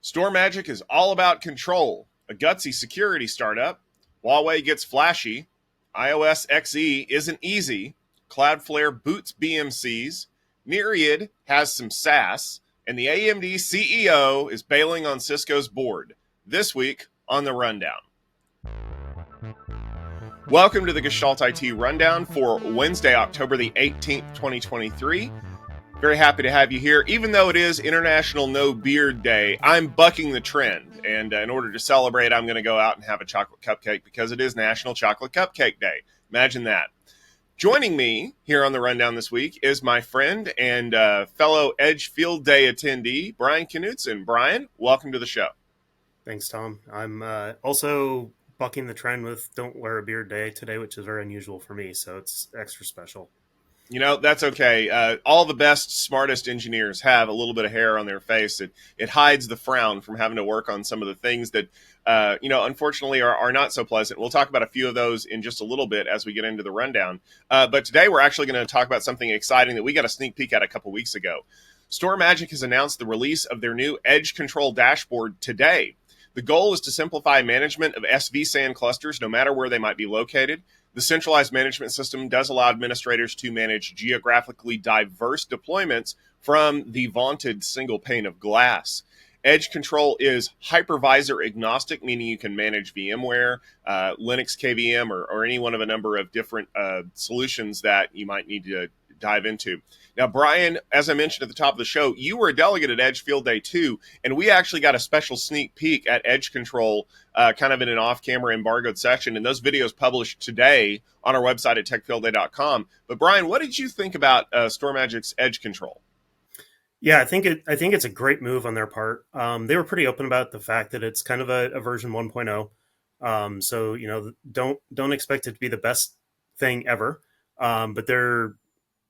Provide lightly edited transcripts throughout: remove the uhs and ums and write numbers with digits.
StorMagic is all about control. A gutsy security startup. Huawei gets flashy. iOS XE isn't easy. Cloudflare boots BMCs. Nyriad has some sass. And the AMD CEO is bailing on Cisco's board. This week on The Rundown. Welcome to the Gestalt IT Rundown for Wednesday, October the 18th, 2023. Very happy to have you here. Even though it is International No Beard Day, I'm bucking the trend. And in order to celebrate, I'm going to go out and have a chocolate cupcake because it is National Chocolate Cupcake Day. Imagine that. Joining me here on the Rundown this week is my friend and fellow Edge Field Day attendee, Brian Knutson. Brian, welcome to the show. Thanks, Tom. I'm also bucking the trend with Don't Wear a Beard Day today, which is very unusual for me, so it's extra special. You know, that's okay. All the best, smartest engineers have a little bit of hair on their face. It hides the frown from having to work on some of the things that, unfortunately are not so pleasant. We'll talk about a few of those in just a little bit as we get into the rundown. But today we're actually going to talk about something exciting that we got a sneak peek at a couple weeks ago. StorMagic has announced the release of their new Edge Control dashboard today. The goal is to simplify management of SVSAN clusters, no matter where they might be located. The centralized management system does allow administrators to manage geographically diverse deployments from the vaunted single pane of glass. Edge Control is hypervisor agnostic, meaning you can manage VMware, Linux KVM, or any one of a number of different solutions that you might need to dive into. Now, Brian, as I mentioned at the top of the show, you were a delegate at Edge Field Day 2, and we actually got a special sneak peek at Edge Control kind of in an off-camera embargoed session, and those videos published today on our website at techfieldday.com. But Brian, what did you think about StorMagic's Edge Control? Yeah, I think it's a great move on their part. They were pretty open about the fact that it's kind of a version 1.0. So, don't expect it to be the best thing ever. But they're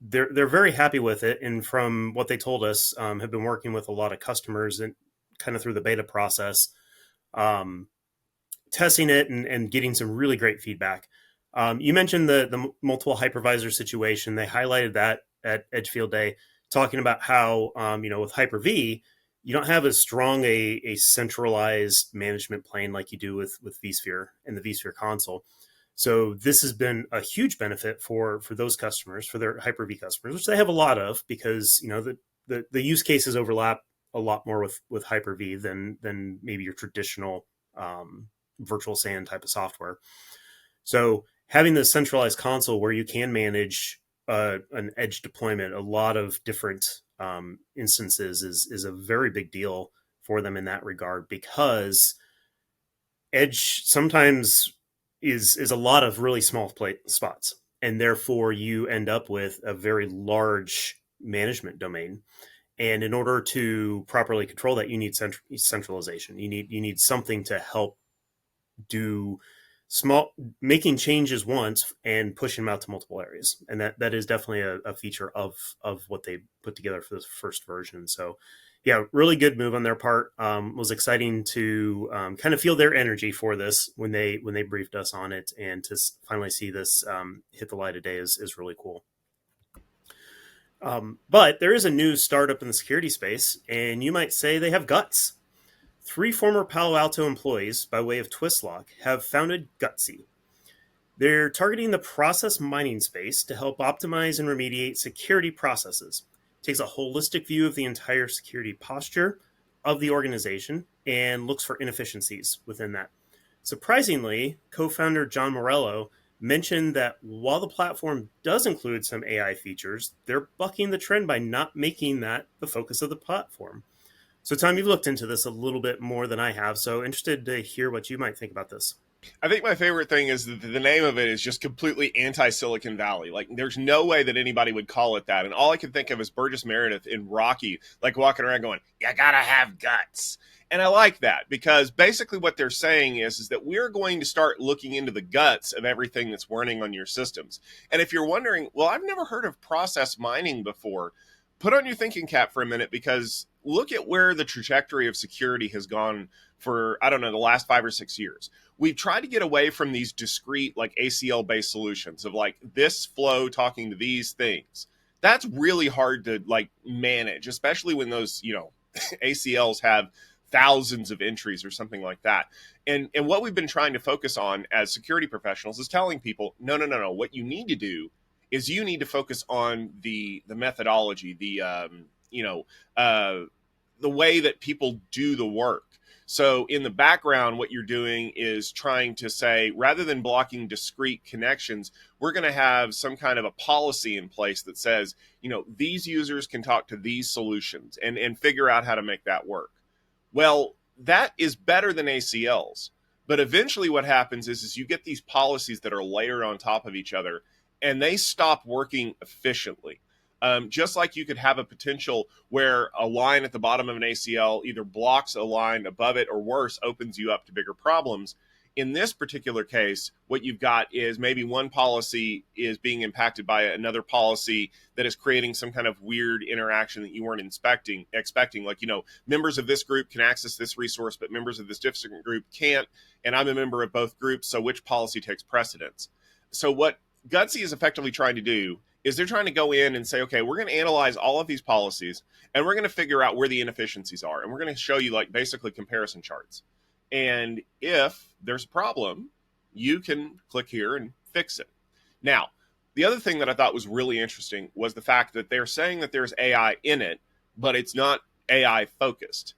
very happy with it, and from what they told us, have been working with a lot of customers and kind of through the beta process, testing it and getting some really great feedback. You mentioned the multiple hypervisor situation. They highlighted that at Edge Field Day, talking about how with Hyper-V, you don't have as strong a centralized management plane like you do with vSphere and the vSphere console. So this has been a huge benefit for those customers, for their Hyper-V customers, which they have a lot of, because the use cases overlap a lot more with Hyper-V than maybe your traditional virtual SAN type of software. So having the centralized console where you can manage an edge deployment, a lot of different instances, is a very big deal for them in that regard, because edge sometimes is a lot of really small spots, and therefore you end up with a very large management domain. And in order to properly control that, you need centralization. You need something to help do making changes once and pushing them out to multiple areas. And that is definitely a feature of what they put together for this first version. So yeah, really good move on their part. Was exciting to kind of feel their energy for this when they briefed us on it, and to finally see this hit the light of day is really cool. But there is a new startup in the security space, and you might say they have guts. 3 former Palo Alto employees, by way of Twistlock, have founded Gusty. They're targeting the process mining space to help optimize and remediate security processes. It takes a holistic view of the entire security posture of the organization and looks for inefficiencies within that. Surprisingly, co-founder John Morello mentioned that while the platform does include some AI features, they're bucking the trend by not making that the focus of the platform. So, Tom, you've looked into this a little bit more than I have, so interested to hear what you might think about this. I think my favorite thing is that the name of it is just completely anti-Silicon Valley. Like, there's no way that anybody would call it that. And all I can think of is Burgess Meredith in Rocky, like walking around going, "You gotta have guts." And I like that, because basically what they're saying is that we're going to start looking into the guts of everything that's running on your systems. And if you're wondering, well, I've never heard of process mining before, put on your thinking cap for a minute, because look at where the trajectory of security has gone for, the last 5 or 6 years. We've tried to get away from these discrete, like ACL-based solutions of like this flow talking to these things. That's really hard to like manage, especially when those, ACLs have thousands of entries or something like that. And what we've been trying to focus on as security professionals is telling people, no, no, no, no. What you need to do is you need to focus on the methodology, the way that people do the work. So in the background, what you're doing is trying to say, rather than blocking discrete connections, we're going to have some kind of a policy in place that says, these users can talk to these solutions and figure out how to make that work. Well, that is better than ACLs. But eventually what happens is you get these policies that are layered on top of each other, and they stop working efficiently. Just like you could have a potential where a line at the bottom of an ACL either blocks a line above it or worse, opens you up to bigger problems. In this particular case, what you've got is maybe one policy is being impacted by another policy that is creating some kind of weird interaction that you weren't expecting. Like, members of this group can access this resource, but members of this different group can't. And I'm a member of both groups, so which policy takes precedence? So what Gusty is effectively trying to do is they're trying to go in and say, okay, we're going to analyze all of these policies and we're going to figure out where the inefficiencies are. And we're going to show you basically comparison charts. And if there's a problem, you can click here and fix it. Now, the other thing that I thought was really interesting was the fact that they're saying that there's AI in it, but it's not AI focused.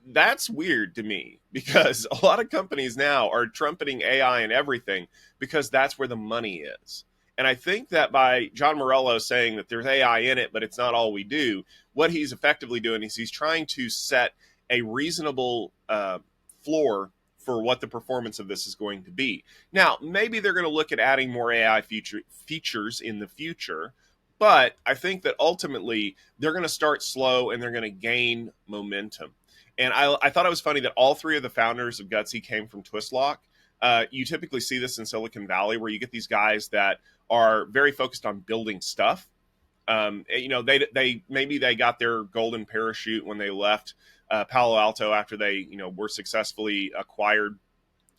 That's weird to me because a lot of companies now are trumpeting AI and everything because that's where the money is. And I think that by John Morello saying that there's AI in it, but it's not all we do, what he's effectively doing is he's trying to set a reasonable floor for what the performance of this is going to be. Now, maybe they're going to look at adding more AI features in the future, but I think that ultimately they're going to start slow and they're going to gain momentum. And I thought it was funny that all three of the founders of Gusty came from Twistlock. You typically see this in Silicon Valley where you get these guys that are very focused on building stuff. They got their golden parachute when they left Palo Alto after they were successfully acquired.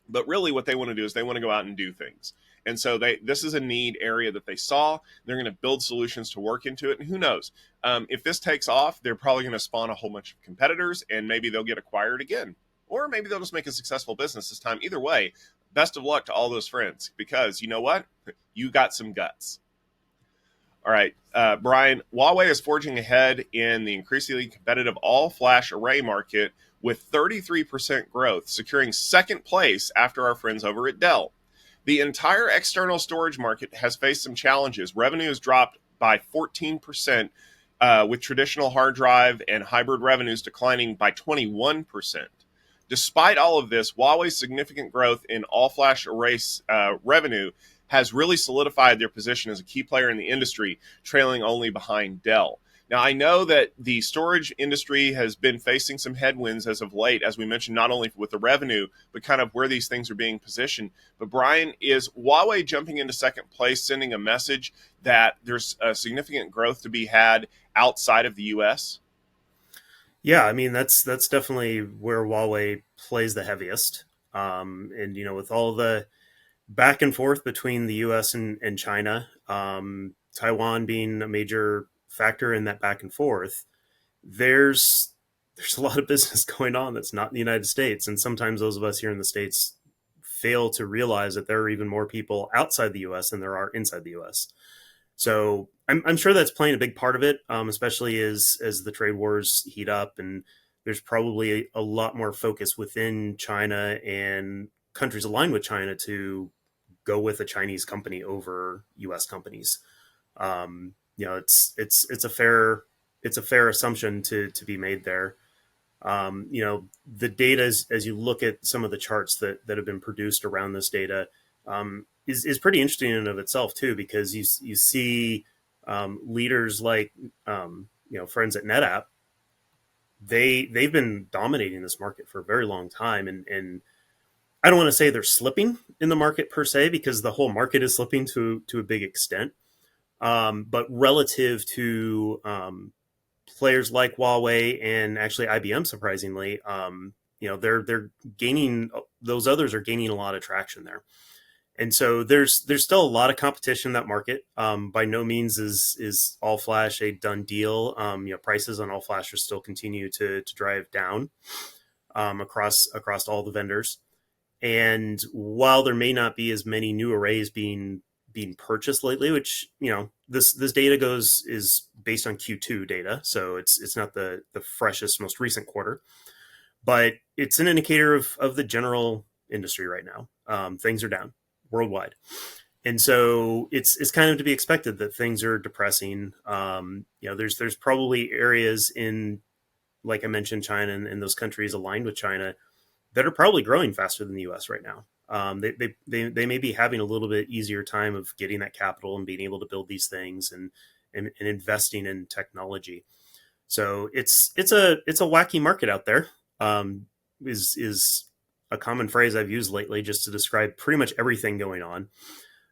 But really what they want to do is they want to go out and do things. And so this is a need area that they saw. They're going to build solutions to work into it. And who knows? If this takes off, they're probably going to spawn a whole bunch of competitors and maybe they'll get acquired again. Or maybe they'll just make a successful business this time. Either way, best of luck to all those friends because you know what? You got some guts. All right, Brian, Huawei is forging ahead in the increasingly competitive all-flash array market with 33% growth, securing second place after our friends over at Dell. The entire external storage market has faced some challenges. Revenue has dropped by 14%, with traditional hard drive and hybrid revenues declining by 21%. Despite all of this, Huawei's significant growth in all-flash array revenue has really solidified their position as a key player in the industry, trailing only behind Dell. Now, I know that the storage industry has been facing some headwinds as of late, as we mentioned, not only with the revenue, but kind of where these things are being positioned. But Brian, is Huawei jumping into second place, sending a message that there's a significant growth to be had outside of the U.S.? Yeah, I mean, that's definitely where Huawei plays the heaviest. And, with all the back and forth between the U.S. and China, Taiwan being a major factor in that back and forth, there's a lot of business going on that's not in the United States. And sometimes those of us here in the States fail to realize that there are even more people outside the U.S. than there are inside the U.S. So I'm sure that's playing a big part of it, especially as the trade wars heat up. And there's probably a lot more focus within China and countries aligned with China to go with a Chinese company over U.S. companies. It's a fair assumption to be made there. The data, as you look at some of the charts that have been produced around this data, is pretty interesting in and of itself too, because you see leaders like friends at NetApp. They've been dominating this market for a very long time, and I don't want to say they're slipping in the market per se, because the whole market is slipping to a big extent. But relative to players like Huawei and actually IBM, surprisingly, they're gaining. Those others are gaining a lot of traction there, and so there's still a lot of competition in that market. By no means is all flash a done deal. Prices on all flash are still continue to drive down. across all the vendors. And while there may not be as many new arrays being purchased lately, which this data is based on Q2 data, so it's not the freshest, most recent quarter, but it's an indicator of the general industry right now. Things are down worldwide, and so it's kind of to be expected that things are depressing. There's probably areas in, like I mentioned, China and those countries aligned with China that are probably growing faster than the U.S. right now. They may be having a little bit easier time of getting that capital and being able to build these things and investing in technology. So it's a wacky market out there. Is a common phrase I've used lately just to describe pretty much everything going on.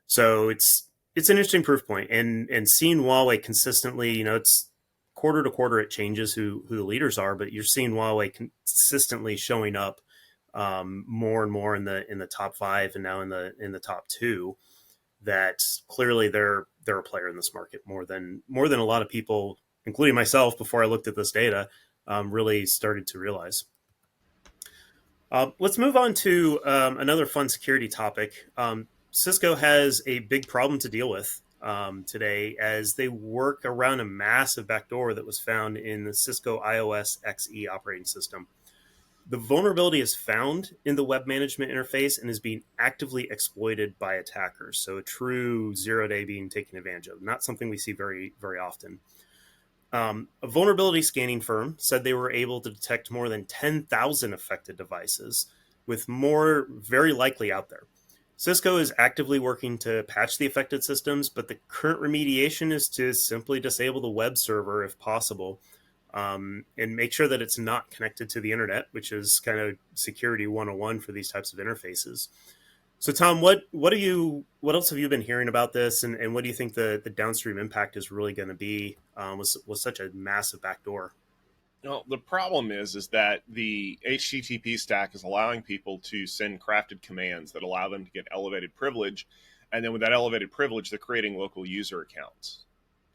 So it's an interesting proof point, and seeing Huawei consistently, it's quarter to quarter it changes who the leaders are, but you're seeing Huawei consistently showing up more and more in the top 5 and now in the top 2. That clearly they're a player in this market more than a lot of people, including myself, before I looked at this data, really started to realize. Let's move on to another fun security topic. Cisco has a big problem to deal with today as they work around a massive backdoor that was found in the Cisco iOS XE operating system. The vulnerability is found in the web management interface and is being actively exploited by attackers. So a true zero-day being taken advantage of, not something we see very, very often. A vulnerability scanning firm said they were able to detect more than 10,000 affected devices, with more very likely out there. Cisco is actively working to patch the affected systems, but the current remediation is to simply disable the web server if possible, and make sure that it's not connected to the internet, which is kind of security 101 for these types of interfaces. So, Tom, what else have you been hearing about this, and what do you think the downstream impact is really going to be with such a massive backdoor? Well, the problem is that the HTTP stack is allowing people to send crafted commands that allow them to get elevated privilege, and then with that elevated privilege, they're creating local user accounts.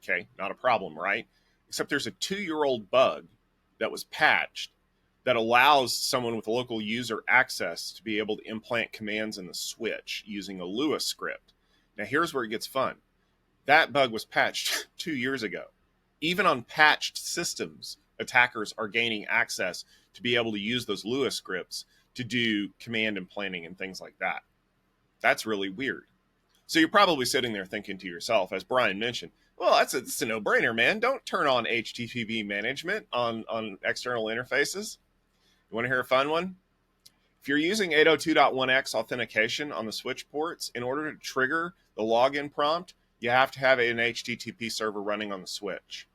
Okay, not a problem, right? Except there's a 2-year-old bug that was patched that allows someone with local user access to be able to implant commands in the switch using a Lua script. Now, here's where it gets fun. That bug was patched 2 years ago. Even on patched systems, attackers are gaining access to be able to use those Lua scripts to do command implanting and things like that. That's really weird. So you're probably sitting there thinking to yourself, as Brian mentioned, well, it's a no-brainer, man. Don't turn on HTTP management on external interfaces. You want to hear a fun one? If you're using 802.1x authentication on the switch ports, in order to trigger the login prompt, you have to have an HTTP server running on the switch.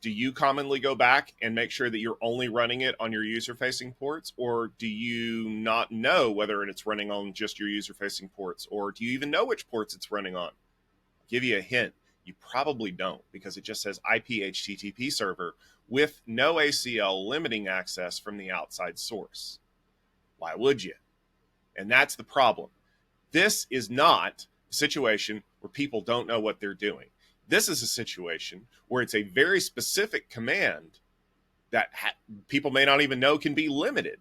Do you commonly go back and make sure that you're only running it on your user-facing ports, or do you not know whether it's running on just your user-facing ports, or do you even know which ports it's running on? I'll give you a hint. You probably don't, because it just says IP HTTP server with no ACL limiting access from the outside source. Why would you? And that's the problem. This is not a situation where people don't know what they're doing. This is a situation where it's a very specific command that people may not even know can be limited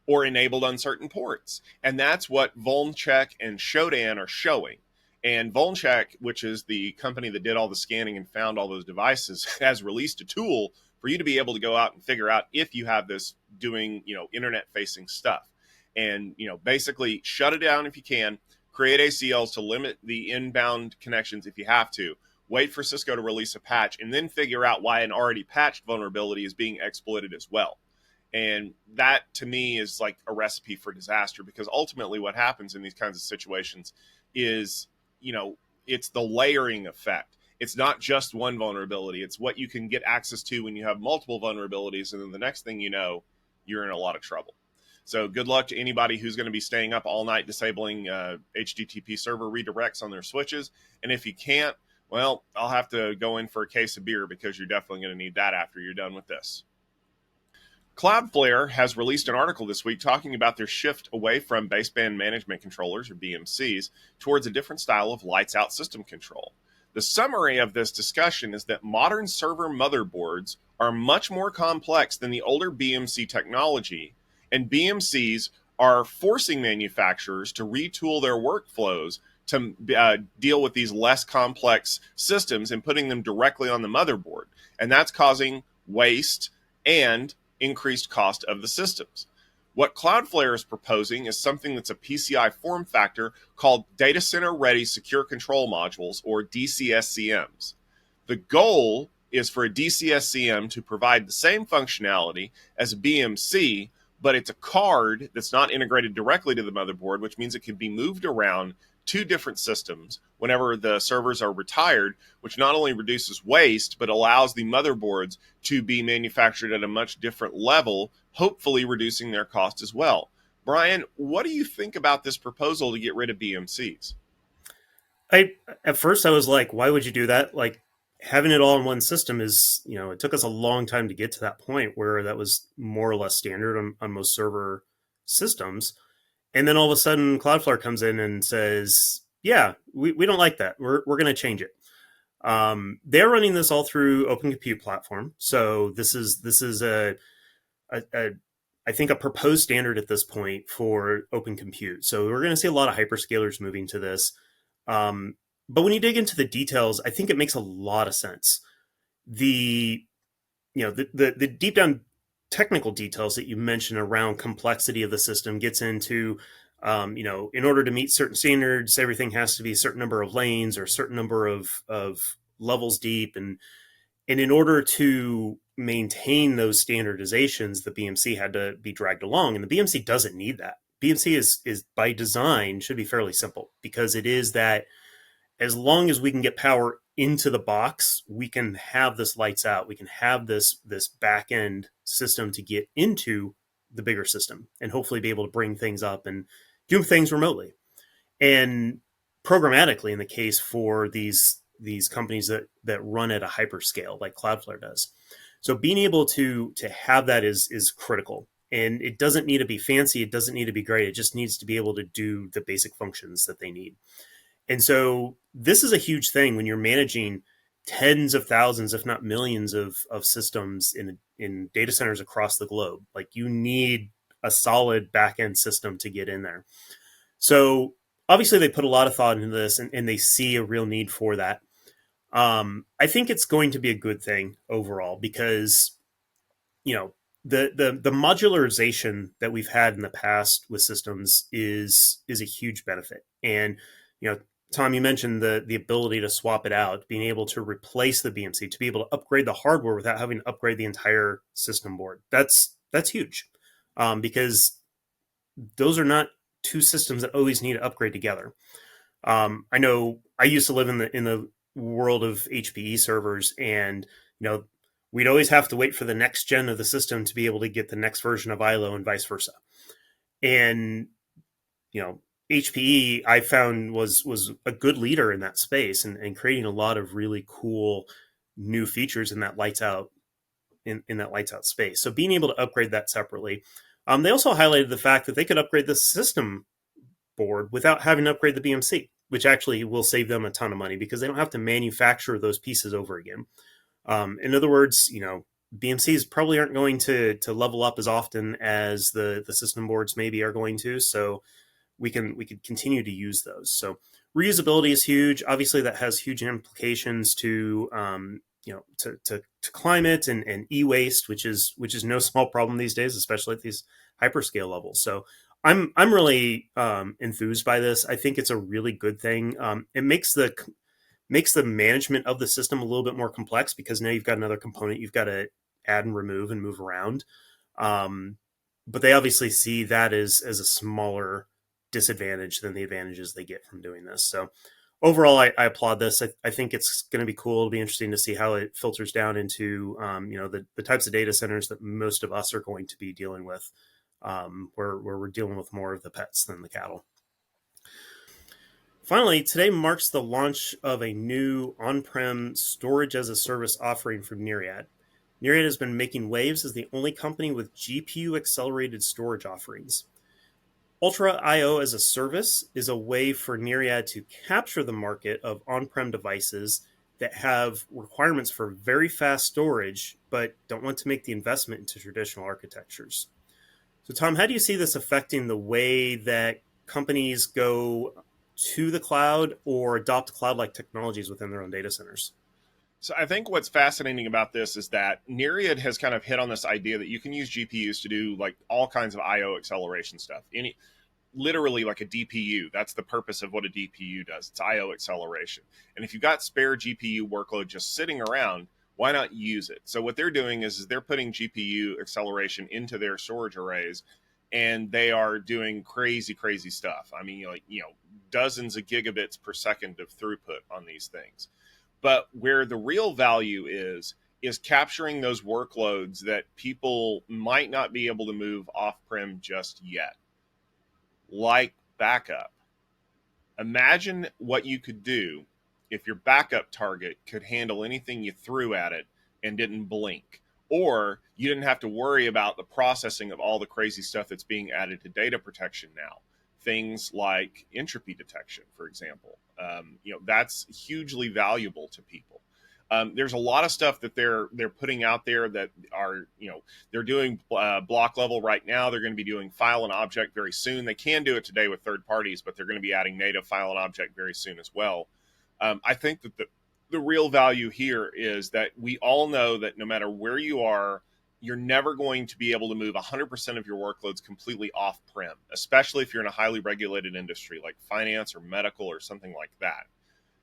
or enabled on certain ports. And that's what VulnCheck and Shodan are showing. And VulnCheck, which is the company that did all the scanning and found all those devices, has released a tool for you to be able to go out and figure out if you have this doing, internet-facing stuff. And, basically shut it down if you can, create ACLs to limit the inbound connections if you have to, wait for Cisco to release a patch, and then figure out why an already patched vulnerability is being exploited as well. And that, to me, is like a recipe for disaster, because ultimately what happens in these kinds of situations is, it's the layering effect. It's not just one vulnerability. It's what you can get access to when you have multiple vulnerabilities. And then the next thing you know, you're in a lot of trouble. So good luck to anybody who's going to be staying up all night disabling HTTP server redirects on their switches. And if you can't, well, I'll have to go in for a case of beer, because you're definitely going to need that after you're done with this. Cloudflare has released an article this week talking about their shift away from baseband management controllers, or BMCs, towards a different style of lights-out system control. The summary of this discussion is that modern server motherboards are much more complex than the older BMC technology, and BMCs are forcing manufacturers to retool their workflows to deal with these less complex systems and putting them directly on the motherboard. And that's causing waste and increased cost of the systems. What Cloudflare is proposing is something that's a PCI form factor called Data Center Ready Secure Control Modules, or DCSCMs. The goal is for a DCSCM to provide the same functionality as a BMC, but it's a card that's not integrated directly to the motherboard, which means it can be moved around to different systems whenever the servers are retired, which not only reduces waste, but allows the motherboards to be manufactured at a much different level, hopefully reducing their cost as well. Brian, what do you think about this proposal to get rid of BMCs? At first I was like, why would you do that? Like, having it all in one system is, it took us a long time to get to that point where that was more or less standard on most server systems. And then all of a sudden Cloudflare comes in and says, yeah, we don't like that. We're going to change it. They're running this all through Open Compute Platform. So this is I think a proposed standard at this point for Open Compute. So we're going to see a lot of hyperscalers moving to this. But when you dig into the details, I think it makes a lot of sense. The the deep down technical details that you mentioned around complexity of the system gets into, in order to meet certain standards, everything has to be a certain number of lanes or a certain number of levels deep. And in order to maintain those standardizations, the BMC had to be dragged along. And the BMC doesn't need that. BMC is by design should be fairly simple, because it is that as long as we can get power into the box, we can have this lights out. We can have this back end system to get into the bigger system and hopefully be able to bring things up and do things remotely and programmatically, in the case for these companies that run at a hyperscale like Cloudflare does. So being able to have that is critical. And it doesn't need to be fancy. It doesn't need to be great. It just needs to be able to do the basic functions that they need. And so this is a huge thing when you're managing tens of thousands, if not millions of systems in data centers across the globe. Like, you need a solid back-end system to get in there. So obviously they put a lot of thought into this, and they see a real need for that. I think it's going to be a good thing overall, because, the modularization that we've had in the past with systems is a huge benefit. And, Tom, you mentioned the ability to swap it out, being able to replace the BMC, to be able to upgrade the hardware without having to upgrade the entire system board. That's huge, because those are not two systems that always need to upgrade together. I know I used to live in the world of HPE servers, and we'd always have to wait for the next gen of the system to be able to get the next version of ILO, and vice versa. And HPE, I found, was a good leader in that space, and creating a lot of really cool new features in that lights out in that lights out space. So being able to upgrade that separately. They also highlighted the fact that they could upgrade the system board without having to upgrade the BMC, which actually will save them a ton of money, because they don't have to manufacture those pieces over again. In other words, BMCs probably aren't going to level up as often as the system boards maybe are going to. So we could continue to use those. So reusability is huge. Obviously, that has huge implications to to climate and e-waste, which is no small problem these days, especially at these hyperscale levels. So I'm really enthused by this. I think it's a really good thing. It makes the management of the system a little bit more complex, because now you've got another component you've got to add and remove and move around. But they obviously see that as a smaller disadvantage than the advantages they get from doing this. So overall, I applaud this. I think it's going to be cool. It'll be interesting to see how it filters down into the types of data centers that most of us are going to be dealing with, where we're dealing with more of the pets than the cattle. Finally, today marks the launch of a new on-prem storage as a service offering from Nyriad. Nyriad has been making waves as the only company with GPU accelerated storage offerings. Ultra I/O as a service is a way for Nyriad to capture the market of on-prem devices that have requirements for very fast storage, but don't want to make the investment into traditional architectures. So, Tom, how do you see this affecting the way that companies go to the cloud or adopt cloud-like technologies within their own data centers? So I think what's fascinating about this is that Nyriad has kind of hit on this idea that you can use GPUs to do like all kinds of IO acceleration stuff. Literally like a DPU. That's the purpose of what a DPU does. It's IO acceleration. And if you've got spare GPU workload just sitting around, why not use it? So what they're doing is they're putting GPU acceleration into their storage arrays, and they are doing crazy, crazy stuff. I mean, dozens of gigabits per second of throughput on these things. But where the real value is capturing those workloads that people might not be able to move off-prem just yet, like backup. Imagine what you could do if your backup target could handle anything you threw at it and didn't blink, or you didn't have to worry about the processing of all the crazy stuff that's being added to data protection now. Things like entropy detection, for example. That's hugely valuable to people. There's a lot of stuff that they're putting out there that are, they're doing block level right now. They're going to be doing file and object very soon. They can do it today with third parties, but they're going to be adding native file and object very soon as well. I think that the real value here is that we all know that no matter where you are, you're never going to be able to move 100% of your workloads completely off-prem, especially if you're in a highly regulated industry like finance or medical or something like that.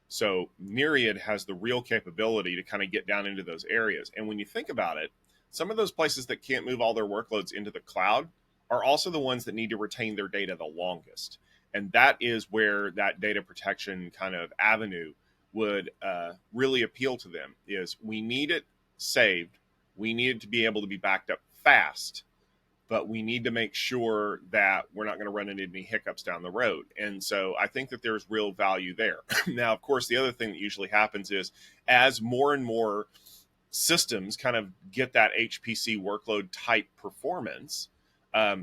So Nyriad has the real capability to kind of get down into those areas. And when you think about it, some of those places that can't move all their workloads into the cloud are also the ones that need to retain their data the longest. And that is where that data protection kind of avenue would really appeal to them, is we need it saved. We need it to be able to be backed up fast, but we need to make sure that we're not going to run into any hiccups down the road. And so I think that there's real value there. Now, of course, the other thing that usually happens is as more and more systems kind of get that HPC workload type performance,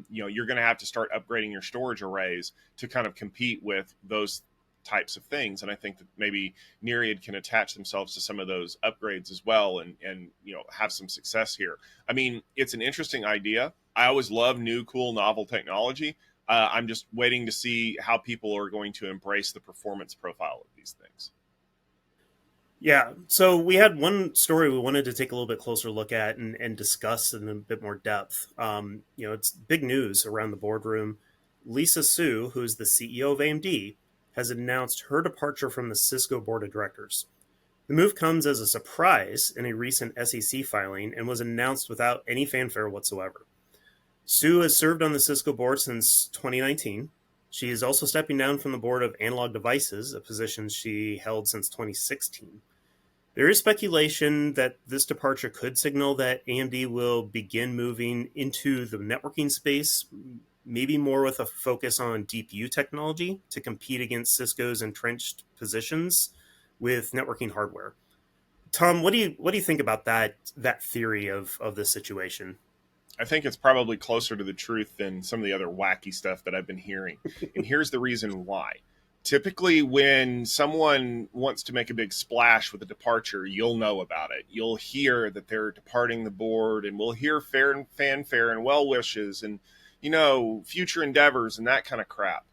you're going to have to start upgrading your storage arrays to kind of compete with those types of things. And I think that maybe Nyriad can attach themselves to some of those upgrades as well and have some success here. I mean, it's an interesting idea. I always love new, cool, novel technology. I'm just waiting to see how people are going to embrace the performance profile of these things. Yeah, so we had one story we wanted to take a little bit closer look at and discuss in a bit more depth. It's big news around the boardroom. Lisa Su, who is the CEO of AMD, has announced her departure from the Cisco Board of Directors. The move comes as a surprise in a recent SEC filing and was announced without any fanfare whatsoever. Su has served on the Cisco board since 2019. She is also stepping down from the board of Analog Devices, a position she held since 2016. There is speculation that this departure could signal that AMD will begin moving into the networking space, maybe more with a focus on DPU technology to compete against Cisco's entrenched positions with networking hardware. Tom, what do you think about that theory of this situation? I think it's probably closer to the truth than some of the other wacky stuff that I've been hearing. And here's the reason why. Typically, when someone wants to make a big splash with a departure, you'll know about it. You'll hear that they're departing the board, and we'll hear fanfare and well wishes and, future endeavors and that kind of crap.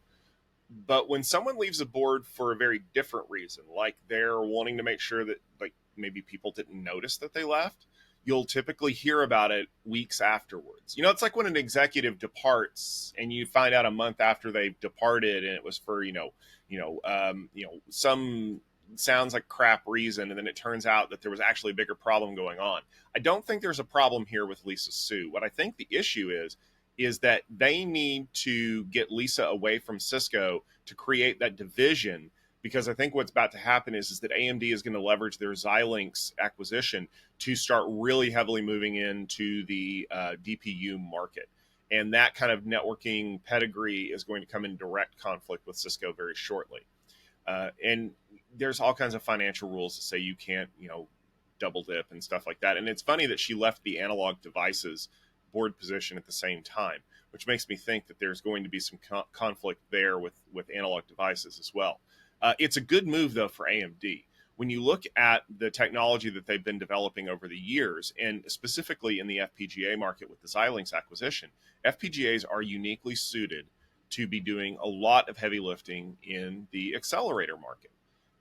But when someone leaves a board for a very different reason, like they're wanting to make sure that maybe people didn't notice that they left, you'll typically hear about it weeks afterwards. It's like when an executive departs and you find out a month after they've departed and it was for, some sounds like crap reason. And then it turns out that there was actually a bigger problem going on. I don't think there's a problem here with Lisa Su. What I think the issue is that they need to get Lisa away from Cisco to create that division, because I think what's about to happen is that AMD is going to leverage their Xilinx acquisition to start really heavily moving into the DPU market. And that kind of networking pedigree is going to come in direct conflict with Cisco very shortly. And there's all kinds of financial rules that say you can't, double dip and stuff like that. And it's funny that she left the Analog Devices board position at the same time, which makes me think that there's going to be some conflict there with Analog Devices as well. It's a good move, though, for AMD. when you look at the technology that they've been developing over the years, and specifically in the FPGA market with the Xilinx acquisition, FPGAs are uniquely suited to be doing a lot of heavy lifting in the accelerator market.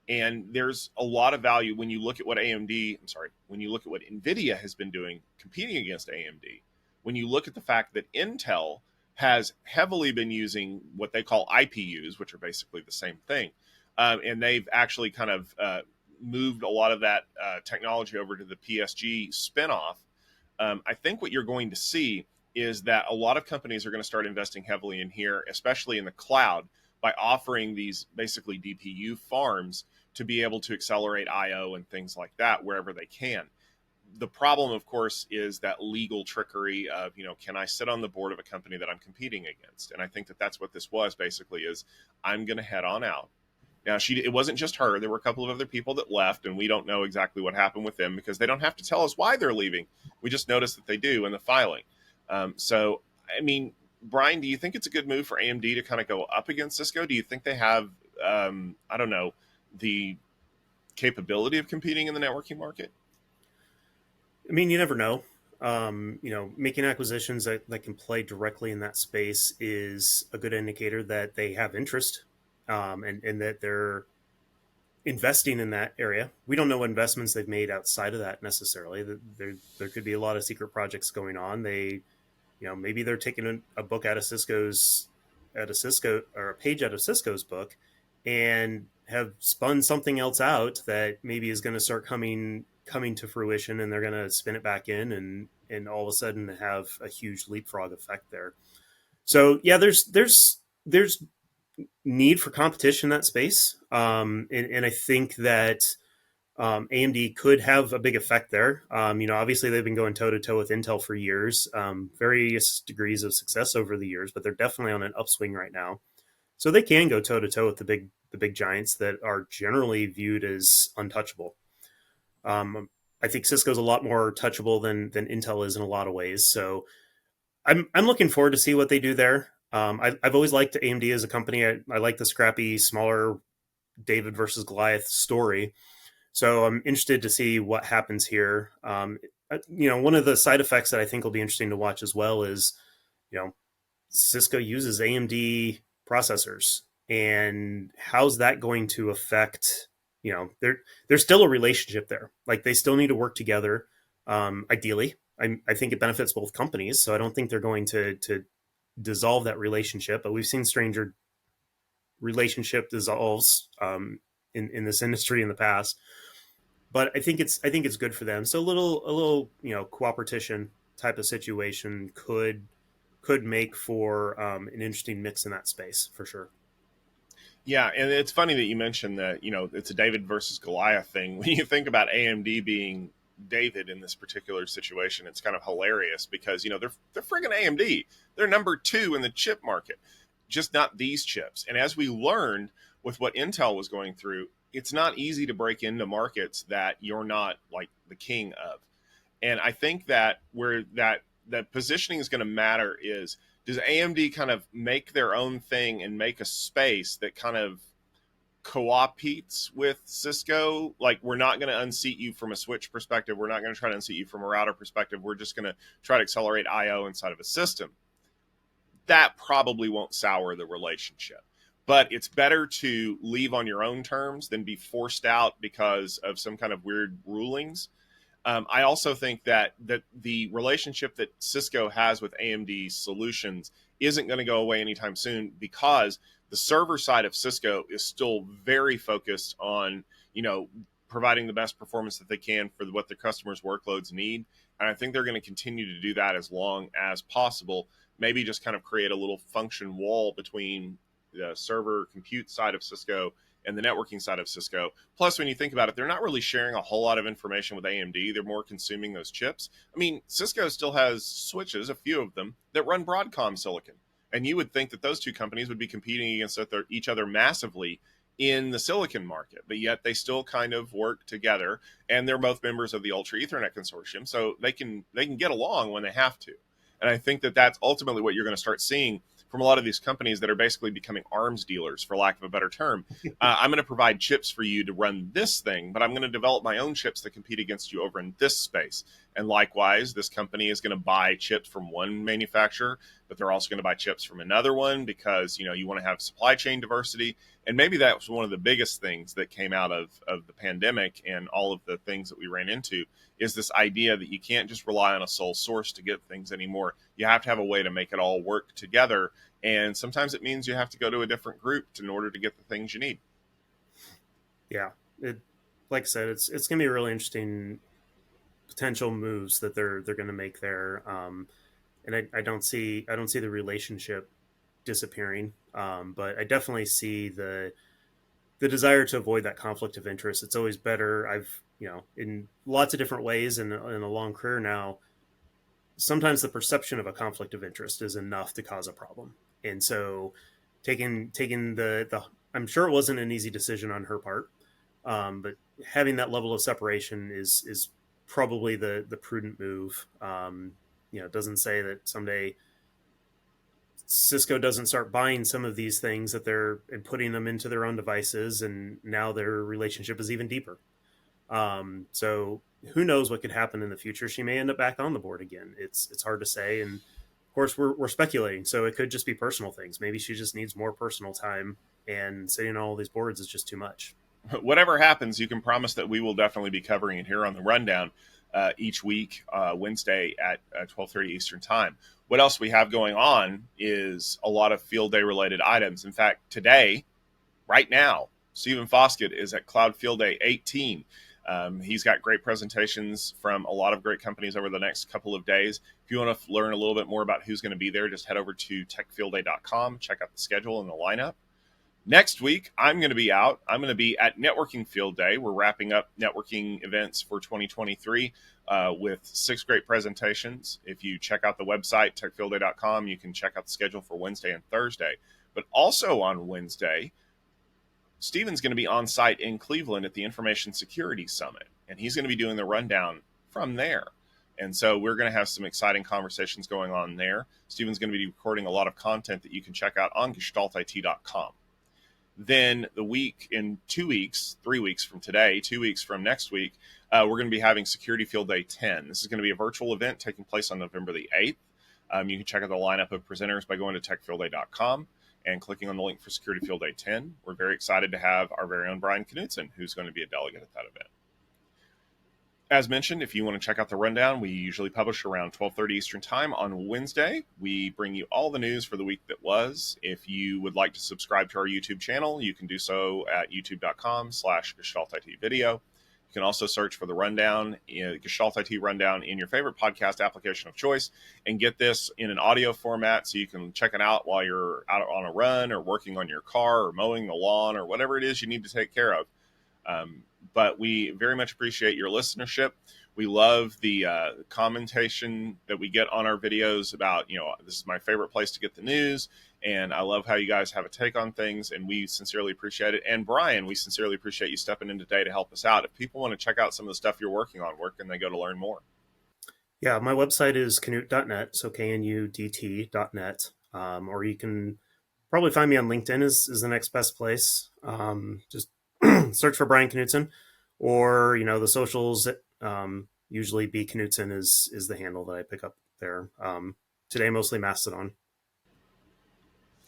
And there's a lot of value when you look at what when you look at what NVIDIA has been doing competing against AMD, when you look at the fact that Intel has heavily been using what they call IPUs, which are basically the same thing. And they've actually kind of moved a lot of that technology over to the PSG spinoff. I think what you're going to see is that a lot of companies are going to start investing heavily in here, especially in the cloud, by offering these basically DPU farms to be able to accelerate IO and things like that wherever they can. The problem, of course, is that legal trickery of, can I sit on the board of a company that I'm competing against? And I think that that's what this was basically is I'm going to head on out. Now, it wasn't just her. There were a couple of other people that left, and we don't know exactly what happened with them because they don't have to tell us why they're leaving. We just noticed that they do in the filing. So, I mean, Brian, do you think it's a good move for AMD to kind of go up against Cisco? Do you think they have, I don't know, the capability of competing in the networking market? I mean, you never know. Making acquisitions that can play directly in that space is a good indicator that they have interest and that they're investing in that area. We don't know what investments they've made outside of that necessarily. There could be a lot of secret projects going on. Maybe they're taking a book out of Cisco's, or a page out of Cisco's book, and have spun something else out that maybe is going to start coming to fruition, and they're going to spin it back in, and all of a sudden have a huge leapfrog effect there. So yeah, there's need for competition in that space, and I think that AMD could have a big effect there. Obviously they've been going toe to toe with Intel for years, various degrees of success over the years, but they're definitely on an upswing right now. So they can go toe to toe with the big giants that are generally viewed as untouchable. I think Cisco's a lot more touchable than Intel is in a lot of ways. So I'm looking forward to see what they do there. I've always liked AMD as a company. I like the scrappy, smaller David versus Goliath story. So I'm interested to see what happens here. One of the side effects that I think will be interesting to watch as well is, Cisco uses AMD processors, and how's that going to affect, there's still a relationship there. Like they still need to work together. Ideally, I think it benefits both companies. So I don't think they're going to dissolve that relationship, but we've seen stranger relationship dissolves in this industry in the past. But I think it's good for them. So a little cooperation type of situation could make for an interesting mix in that space for sure. Yeah, and it's funny that you mentioned that it's a David versus Goliath thing. When you think about AMD being David in this particular situation, it's kind of hilarious because they're friggin' AMD. They're number 2 in the chip market, just not these chips. And as we learned with what Intel was going through, it's not easy to break into markets that you're not like the king of. And I think that where that positioning is going to matter is, does AMD kind of make their own thing and make a space that kind of co-opets with Cisco? Like, we're not going to unseat you from a switch perspective. We're not going to try to unseat you from a router perspective. We're just going to try to accelerate IO inside of a system. That probably won't sour the relationship. But it's better to leave on your own terms than be forced out because of some kind of weird rulings. I also think that the relationship that Cisco has with AMD solutions isn't going to go away anytime soon, because the server side of Cisco is still very focused on, providing the best performance that they can for what their customers' workloads need. And I think they're going to continue to do that as long as possible. Maybe just kind of create a little function wall between the server compute side of Cisco and the networking side of Cisco. Plus, when you think about it, they're not really sharing a whole lot of information with AMD. They're more consuming those chips. I mean, Cisco still has switches, a few of them, that run Broadcom silicon. And you would think that those two companies would be competing against each other massively in the silicon market, but yet they still kind of work together, and they're both members of the Ultra Ethernet Consortium, so they can get along when they have to. And I think that that's ultimately what you're going to start seeing from a lot of these companies that are basically becoming arms dealers, for lack of a better term. I'm going to provide chips for you to run this thing, but I'm going to develop my own chips that compete against you over in this space. And likewise, this company is going to buy chips from one manufacturer, but they're also going to buy chips from another one because, you want to have supply chain diversity. And maybe that was one of the biggest things that came out of the pandemic and all of the things that we ran into, is this idea that you can't just rely on a sole source to get things anymore. You have to have a way to make it all work together. And sometimes it means you have to go to a different group in order to get the things you need. Yeah. Like I said, it's going to be really interesting potential moves that they're going to make there. And I don't see the relationship disappearing. But I definitely see the desire to avoid that conflict of interest. It's always better. I've, in lots of different ways in a long career now, sometimes the perception of a conflict of interest is enough to cause a problem. And so taking the I'm sure it wasn't an easy decision on her part. But having that level of separation is probably the prudent move. It doesn't say that someday Cisco doesn't start buying some of these things and putting them into their own devices, and now their relationship is even deeper. So who knows what could happen in the future? She may end up back on the board again. It's hard to say, and of course we're speculating. So it could just be personal things. Maybe she just needs more personal time, and sitting on all these boards is just too much. Whatever happens, you can promise that we will definitely be covering it here on the rundown each week, Wednesday at 12:30 Eastern time. What else we have going on is a lot of field day related items. In fact, today, right now, Stephen Foskett is at Cloud Field Day 18. He's got great presentations from a lot of great companies over the next couple of days. If you want to learn a little bit more about who's going to be there, just head over to techfieldday.com, check out the schedule and the lineup. Next week, I'm going to be out. I'm going to be at Networking Field Day. We're wrapping up networking events for 2023 with 6 great presentations. If you check out the website, techfieldday.com, you can check out the schedule for Wednesday and Thursday. But also on Wednesday, Stephen's going to be on site in Cleveland at the Information Security Summit, and he's going to be doing the rundown from there. And so we're going to have some exciting conversations going on there. Stephen's going to be recording a lot of content that you can check out on gestaltit.com. Then the week in 2 weeks, 3 weeks from today, 2 weeks from next week, we're going to be having Security Field Day 10. This is going to be a virtual event taking place on November the 8th. You can check out the lineup of presenters by going to techfieldday.com and clicking on the link for Security Field Day 10. We're very excited to have our very own Brian Knudsen, who's going to be a delegate at that event. As mentioned, if you want to check out the rundown, we usually publish around 12:30 Eastern time on Wednesday. We bring you all the news for the week that was. If you would like to subscribe to our YouTube channel, you can do so at youtube.com/GestaltIT video. You can also search for the rundown, Gestalt IT Rundown, in your favorite podcast application of choice and get this in an audio format so you can check it out while you're out on a run or working on your car or mowing the lawn or whatever it is you need to take care of. But we very much appreciate your listenership. We love the commentation that we get on our videos about, this is my favorite place to get the news. And I love how you guys have a take on things, and we sincerely appreciate it. And Brian, we sincerely appreciate you stepping in today to help us out. If people want to check out some of the stuff you're working on, where can they go to learn more? Yeah, my website is knut.net, so KNUDT.net. Or you can probably find me on LinkedIn is the next best place. Just search for Brian Knudsen, or the socials. Usually B Knudsen is the handle that I pick up there. Today mostly Mastodon.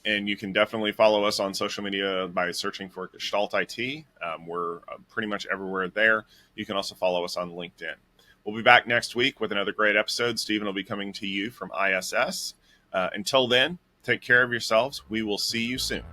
And you can definitely follow us on social media by searching for Gestalt IT. We're pretty much everywhere there. You can also follow us on LinkedIn. We'll be back next week with another great episode. Stephen will be coming to you from ISS. Until then, take care of yourselves. We will see you soon.